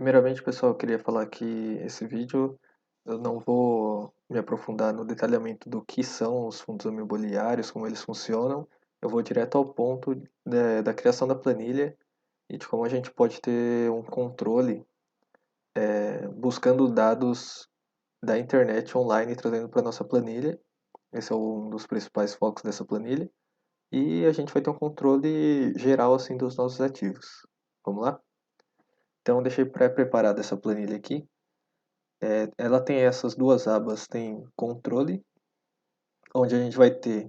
Primeiramente, pessoal, eu queria falar que esse vídeo eu não vou me aprofundar no detalhamento do que são os fundos imobiliários, como eles funcionam. Eu vou direto ao ponto da criação da planilha e de como a gente pode ter um controle buscando dados da internet online e trazendo para nossa planilha. Esse é um dos principais focos dessa planilha. E a gente vai ter um controle geral assim dos nossos ativos. Vamos lá? Então, eu deixei pré-preparada essa planilha aqui. Ela tem essas duas abas, tem controle, onde a gente vai ter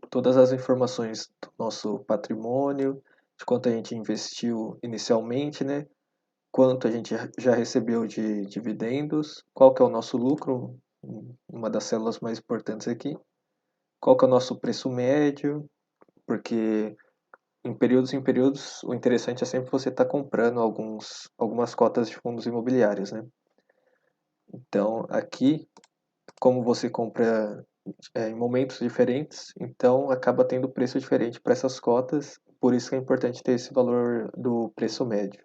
todas as informações do nosso patrimônio, de quanto a gente investiu inicialmente, né? Quanto a gente já recebeu de dividendos, qual que é o nosso lucro, uma das células mais importantes aqui, qual que é o nosso preço médio, porque em períodos, o interessante é sempre você estar comprando algumas cotas de fundos imobiliários, né? Então, aqui, como você compra em momentos diferentes, então acaba tendo preço diferente para essas cotas, por isso que é importante ter esse valor do preço médio.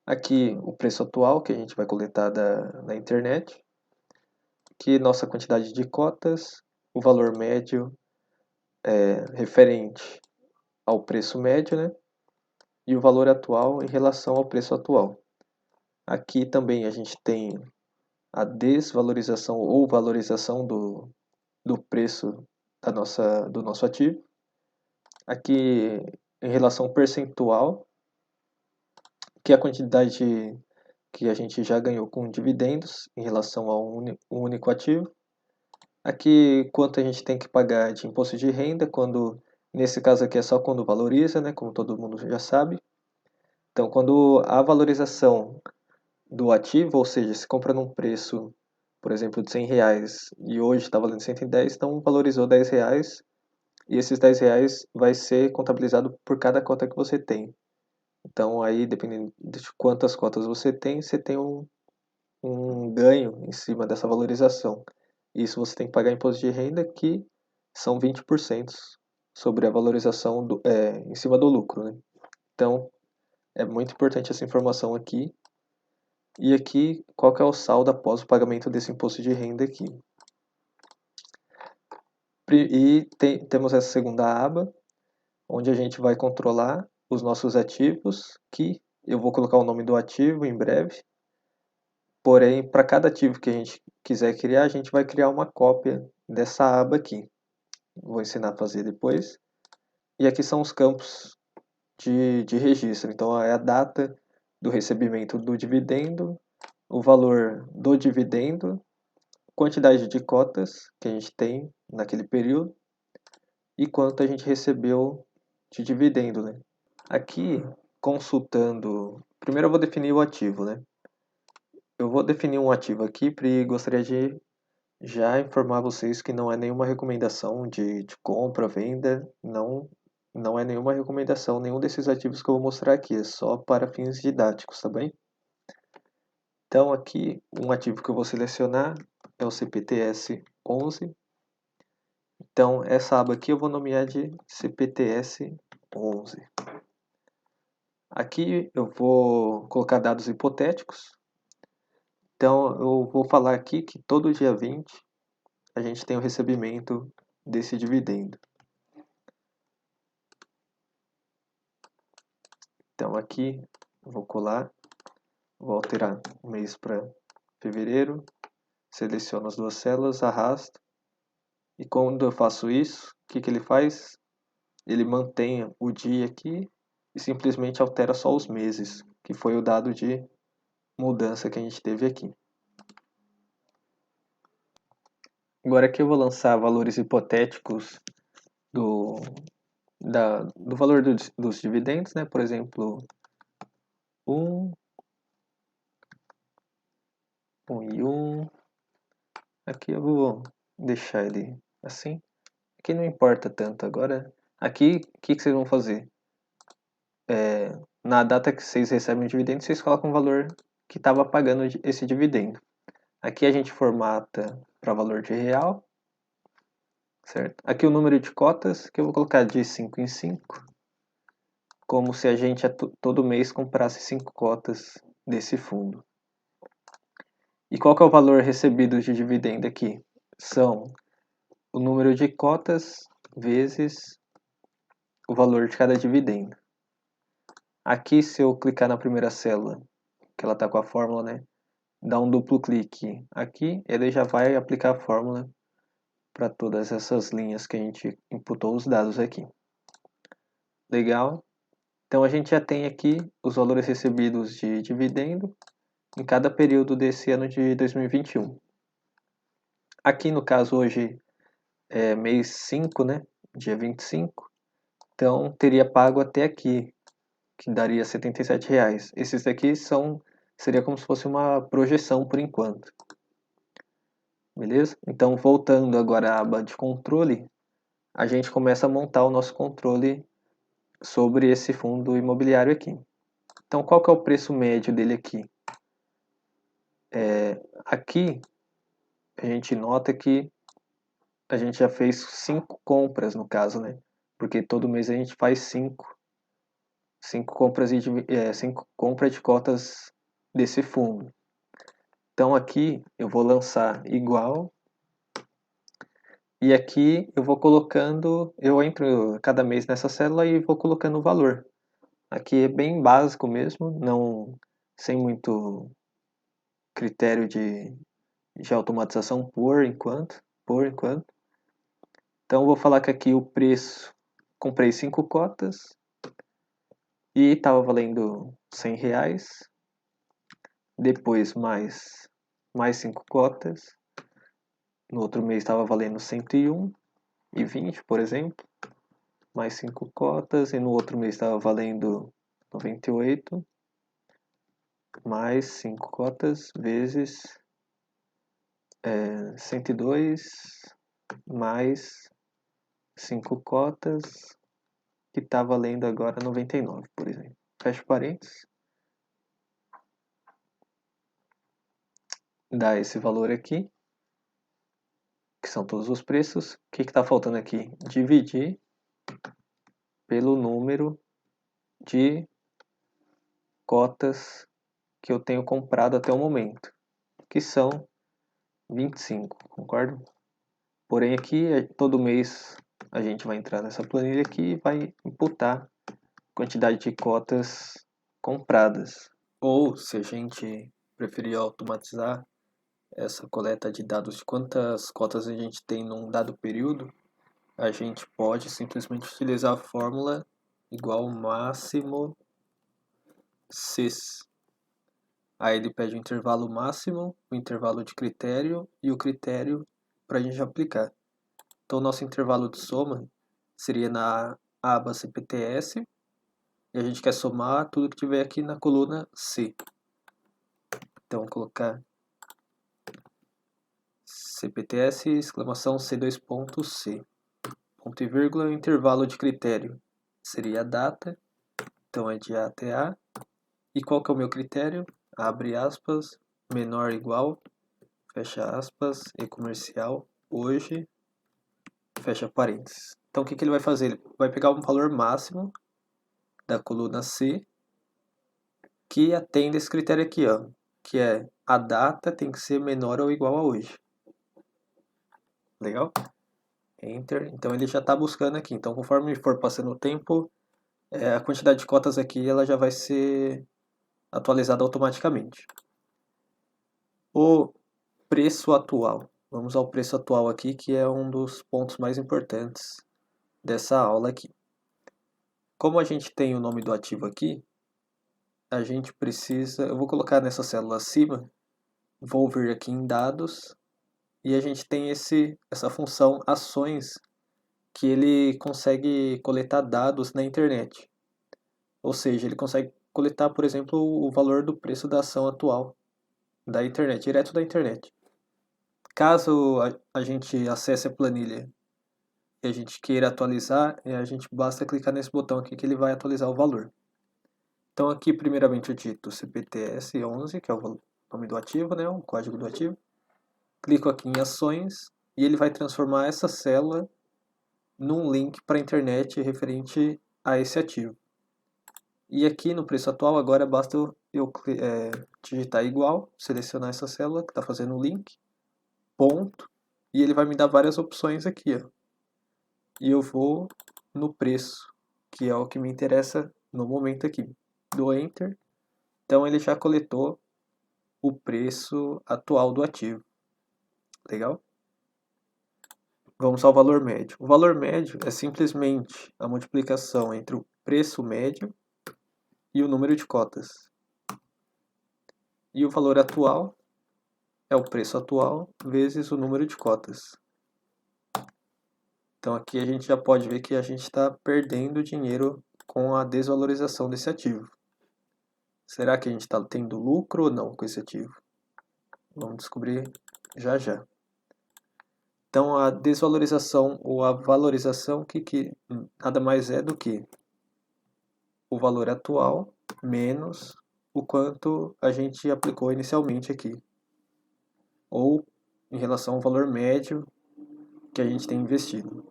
Aqui o preço atual que a gente vai coletar na internet, que nossa quantidade de cotas, o valor médio referente ao preço médio, né? E o valor atual em relação ao preço atual. Aqui também a gente tem a desvalorização ou valorização do preço do nosso ativo. Aqui, em relação percentual, que é a quantidade que a gente já ganhou com dividendos em relação a um único ativo. Aqui, quanto a gente tem que pagar de imposto de renda, nesse caso aqui é só quando valoriza, né, como todo mundo já sabe. Então, quando a valorização do ativo, ou seja, se compra num preço, por exemplo, de R$ 100 e hoje está valendo 110, então valorizou R$ 10 e esses R$ 10 vai ser contabilizado por cada cota que você tem. Então, aí, dependendo de quantas cotas você tem um ganho em cima dessa valorização. Isso você tem que pagar imposto de renda, que são 20% sobre a valorização em cima do lucro, né? Então, é muito importante essa informação aqui. E aqui, qual que é o saldo após o pagamento desse imposto de renda aqui. E temos essa segunda aba, onde a gente vai controlar os nossos ativos, que eu vou colocar o nome do ativo em breve. Porém, para cada ativo que a gente quiser criar, a gente vai criar uma cópia dessa aba aqui. Vou ensinar a fazer depois. E aqui são os campos de registro. Então, é a data do recebimento do dividendo, o valor do dividendo, quantidade de cotas que a gente tem naquele período e quanto a gente recebeu de dividendo, né? Aqui, consultando... Primeiro eu vou definir o ativo, né? Eu vou definir um ativo aqui e gostaria de já informar vocês que não é nenhuma recomendação de compra, venda, não é nenhuma recomendação, nenhum desses ativos que eu vou mostrar aqui, é só para fins didáticos, tá bem? Então aqui, um ativo que eu vou selecionar é o CPTS 11. Então essa aba aqui eu vou nomear de CPTS 11. Aqui eu vou colocar dados hipotéticos. Então eu vou falar aqui que todo dia 20 a gente tem o recebimento desse dividendo. Então aqui eu vou colar, vou alterar o mês para fevereiro, seleciono as duas células, arrasto, e quando eu faço isso, o que ele faz? Ele mantém o dia aqui e simplesmente altera só os meses, que foi o dado de mudança que a gente teve aqui. Agora aqui eu vou lançar valores hipotéticos do, do valor dos dividendos, né? Por exemplo, 1, 1 e 1. Aqui eu vou deixar ele assim. Aqui não importa tanto. Agora, aqui, o que vocês vão fazer? Na data que vocês recebem o dividendo, vocês colocam o valor que estava pagando esse dividendo. Aqui a gente formata para valor de real, certo? Aqui o número de cotas, que eu vou colocar de 5 em 5, como se a gente todo mês comprasse 5 cotas desse fundo. E qual que é o valor recebido de dividendo aqui? São o número de cotas vezes o valor de cada dividendo. Aqui, se eu clicar na primeira célula, que ela está com a fórmula, né? Dá um duplo clique aqui, ele já vai aplicar a fórmula para todas essas linhas que a gente imputou os dados aqui. Legal? Então a gente já tem aqui os valores recebidos de dividendo em cada período desse ano de 2021. Aqui no caso hoje é mês 5, né? Dia 25. Então teria pago até aqui, que daria R$ 77. Esses daqui seria como se fosse uma projeção por enquanto. Beleza? Então voltando agora à aba de controle, a gente começa a montar o nosso controle sobre esse fundo imobiliário aqui. Então qual que é o preço médio dele aqui? Aqui a gente nota que a gente já fez 5 compras no caso, né? Porque todo mês a gente faz 5 compras de cotas desse fundo. Então aqui eu vou lançar igual e aqui eu vou colocando, eu entro cada mês nessa célula e vou colocando o valor. Aqui é bem básico mesmo, não sem muito critério de automatização por enquanto. Então eu vou falar que aqui o preço, comprei 5 cotas e estava valendo R$ 100. Depois mais 5 cotas. No outro mês estava valendo 101,20, por exemplo. Mais 5 cotas. E no outro mês estava valendo 98. Mais 5 cotas vezes 102. Mais 5 cotas. Que está valendo agora 99, por exemplo. Fecha parênteses. Dá esse valor aqui, que são todos os preços. O que está faltando aqui? Dividir pelo número de cotas que eu tenho comprado até o momento, que são 25, concordo? Porém aqui, todo mês a gente vai entrar nessa planilha aqui e vai imputar a quantidade de cotas compradas. Ou, se a gente preferir automatizar essa coleta de dados de quantas cotas a gente tem num dado período, a gente pode simplesmente utilizar a fórmula igual máximo cis. Aí ele pede o intervalo máximo, o intervalo de critério e o critério para a gente aplicar. Então o nosso intervalo de soma seria na aba CPTS e a gente quer somar tudo que tiver aqui na coluna C. Então colocar CPTS, exclamação C2.C. Ponto e vírgula, o intervalo de critério seria a data, então é de A até A. E qual que é o meu critério? Abre aspas, menor ou igual, fecha aspas, e comercial, hoje, fecha parênteses. Então o que ele vai fazer? Ele vai pegar um valor máximo da coluna C que atende esse critério aqui, ó, que é a data tem que ser menor ou igual a hoje. Legal? Enter. Então ele já está buscando aqui. Então conforme for passando o tempo, a quantidade de cotas aqui ela já vai ser atualizada automaticamente. O preço atual. Vamos ao preço atual aqui, que é um dos pontos mais importantes dessa aula aqui. Como a gente tem o nome do ativo aqui, a gente precisa... Eu vou colocar nessa célula acima, vou vir aqui em dados, e a gente tem essa função ações, que ele consegue coletar dados na internet. Ou seja, ele consegue coletar, por exemplo, o valor do preço da ação atual da internet, direto da internet. Caso a gente acesse a planilha e a gente queira atualizar, a gente basta clicar nesse botão aqui que ele vai atualizar o valor. Então aqui primeiramente eu digito CPTS11, que é o nome do ativo, né, o código do ativo. Clico aqui em ações e ele vai transformar essa célula num link para a internet referente a esse ativo. E aqui no preço atual agora basta eu eu digitar igual, selecionar essa célula que está fazendo o link, ponto, e ele vai me dar várias opções aqui, ó. E eu vou no preço, que é o que me interessa no momento aqui. Dou Enter, então ele já coletou o preço atual do ativo. Legal? Vamos ao valor médio. O valor médio é simplesmente a multiplicação entre o preço médio e o número de cotas. E o valor atual é o preço atual vezes o número de cotas. Então aqui a gente já pode ver que a gente está perdendo dinheiro com a desvalorização desse ativo. Será que a gente está tendo lucro ou não com esse ativo? Vamos descobrir já já. Então a desvalorização ou a valorização que nada mais é do que o valor atual menos o quanto a gente aplicou inicialmente aqui. Ou em relação ao valor médio que a gente tem investido.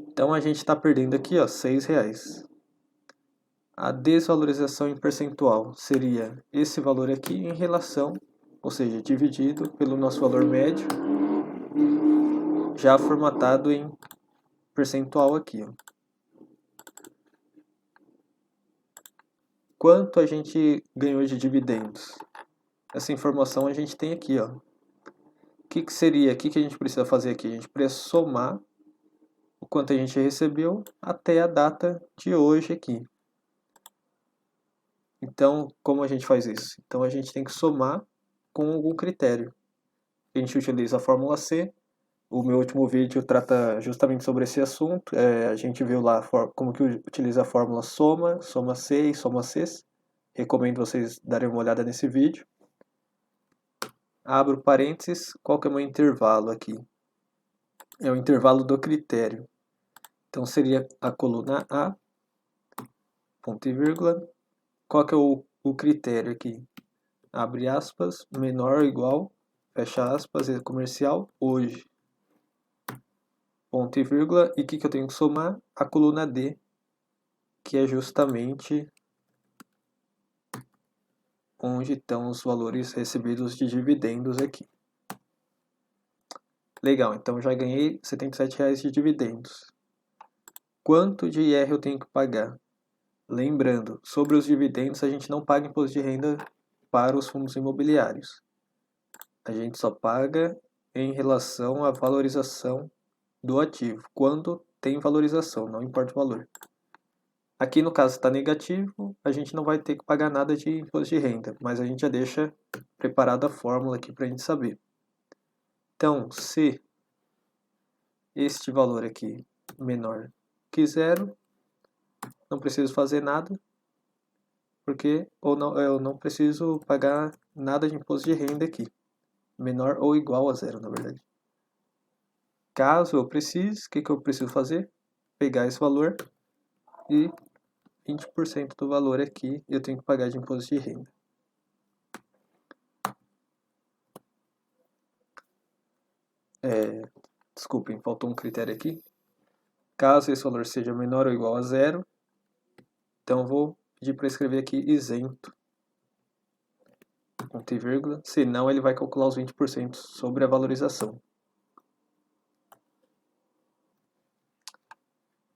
Então a gente está perdendo aqui, ó, R$6. A desvalorização em percentual seria esse valor aqui em relação, ou seja, dividido pelo nosso valor médio, já formatado em percentual aqui, ó. Quanto a gente ganhou de dividendos? Essa informação a gente tem aqui, ó. O que seria? O que a gente precisa fazer aqui? A gente precisa somar o quanto a gente recebeu até a data de hoje aqui. Então, como a gente faz isso? Então, a gente tem que somar com algum critério. A gente utiliza a fórmula C. O meu último vídeo trata justamente sobre esse assunto. A gente viu lá como que utiliza a fórmula soma, soma C e soma Cs. Recomendo vocês darem uma olhada nesse vídeo. Abro parênteses, qual que é o meu intervalo aqui? É o intervalo do critério. Então seria a coluna A, ponto e vírgula. Qual que é o critério aqui? Abre aspas, menor ou igual, fecha aspas, é comercial, hoje. Ponto e vírgula. E o que eu tenho que somar? A coluna D, que é justamente onde estão os valores recebidos de dividendos aqui. Legal, então já ganhei R$77 de dividendos. Quanto de IR eu tenho que pagar? Lembrando, sobre os dividendos a gente não paga imposto de renda para os fundos imobiliários. A gente só paga em relação à valorização do ativo, quando tem valorização, não importa o valor. Aqui no caso está negativo, a gente não vai ter que pagar nada de imposto de renda, mas a gente já deixa preparada a fórmula aqui para a gente saber. Então, se este valor aqui menor que zero, não preciso fazer nada, porque eu não preciso pagar nada de imposto de renda aqui. Menor ou igual a zero, na verdade. Caso eu precise, o que eu preciso fazer? Pegar esse valor e 20% do valor aqui eu tenho que pagar de imposto de renda. Desculpem, faltou um critério aqui. Caso esse valor seja menor ou igual a zero, então eu vou pedir para escrever aqui isento, ponto e vírgula, senão ele vai calcular os 20% sobre a valorização.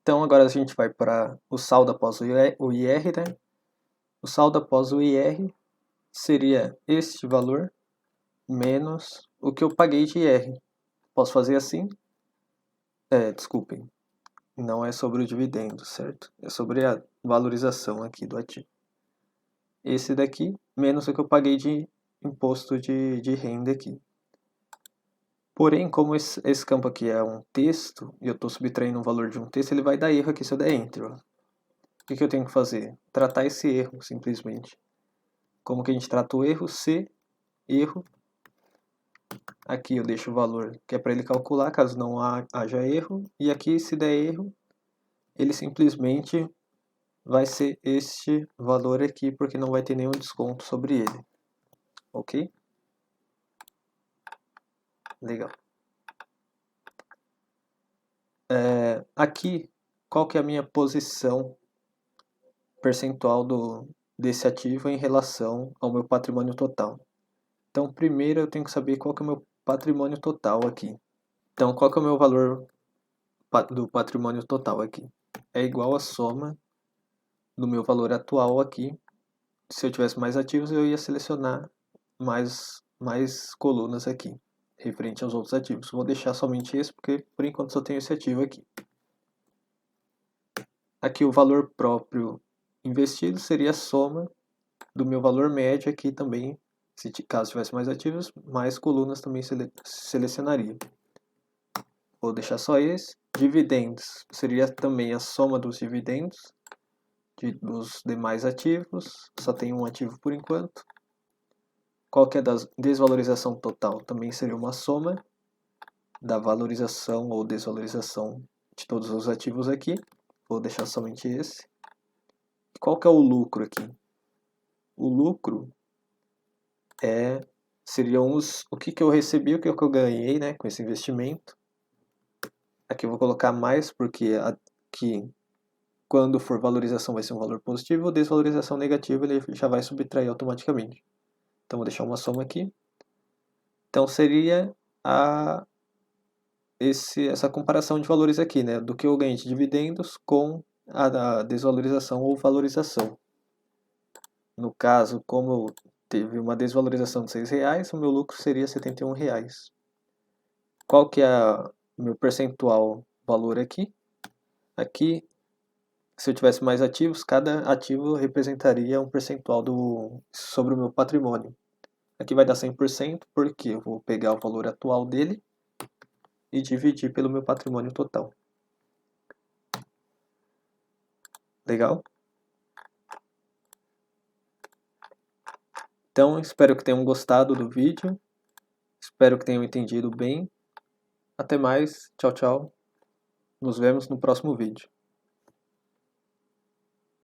Então agora a gente vai para o saldo após o IR, né? O saldo após o IR seria este valor menos o que eu paguei de IR. Posso fazer assim? Desculpem, não é sobre o dividendo, certo? É sobre a valorização aqui do ativo. Esse daqui menos o que eu paguei de imposto de renda aqui. Porém, como esse campo aqui é um texto, e eu estou subtraindo um valor de um texto, ele vai dar erro aqui se eu der Enter. Ó. O que eu tenho que fazer? Tratar esse erro, simplesmente. Como que a gente trata o erro? Se erro. Aqui eu deixo o valor que é para ele calcular, caso não haja erro. E aqui, se der erro, ele simplesmente vai ser este valor aqui, porque não vai ter nenhum desconto sobre ele. Ok? Legal. Aqui, qual que é a minha posição percentual desse ativo em relação ao meu patrimônio total. Então, primeiro eu tenho que saber qual que é o meu patrimônio total aqui. Então, qual que é o meu valor do patrimônio total aqui? É igual a soma do meu valor atual aqui. Se eu tivesse mais ativos, eu ia selecionar mais colunas aqui, referente aos outros ativos. Vou deixar somente esse, porque por enquanto só tenho esse ativo aqui. Aqui o valor próprio investido seria a soma do meu valor médio aqui também. Caso tivesse mais ativos, mais colunas também selecionaria. Vou deixar só esse. Dividendos seria também a soma dos dividendos dos demais ativos. Só tem um ativo por enquanto. Qual que é da desvalorização total? Também seria uma soma da valorização ou desvalorização de todos os ativos aqui. Vou deixar somente esse. Qual que é o lucro aqui? O lucro seriam o que eu recebi, o que eu ganhei, né, com esse investimento. Aqui eu vou colocar mais, porque aqui, quando for valorização, vai ser um valor positivo, desvalorização negativa, ele já vai subtrair automaticamente. Então, vou deixar uma soma aqui. Então, seria essa comparação de valores aqui, né, do que eu ganhei de dividendos com a desvalorização ou valorização. No caso, como teve uma desvalorização de R$6, o meu lucro seria R$71. Qual que é o meu percentual valor aqui? Aqui, se eu tivesse mais ativos, cada ativo representaria um percentual sobre o meu patrimônio. Aqui vai dar 100%, porque eu vou pegar o valor atual dele e dividir pelo meu patrimônio total. Legal? Então, espero que tenham gostado do vídeo. Espero que tenham entendido bem. Até mais. Tchau, tchau. Nos vemos no próximo vídeo.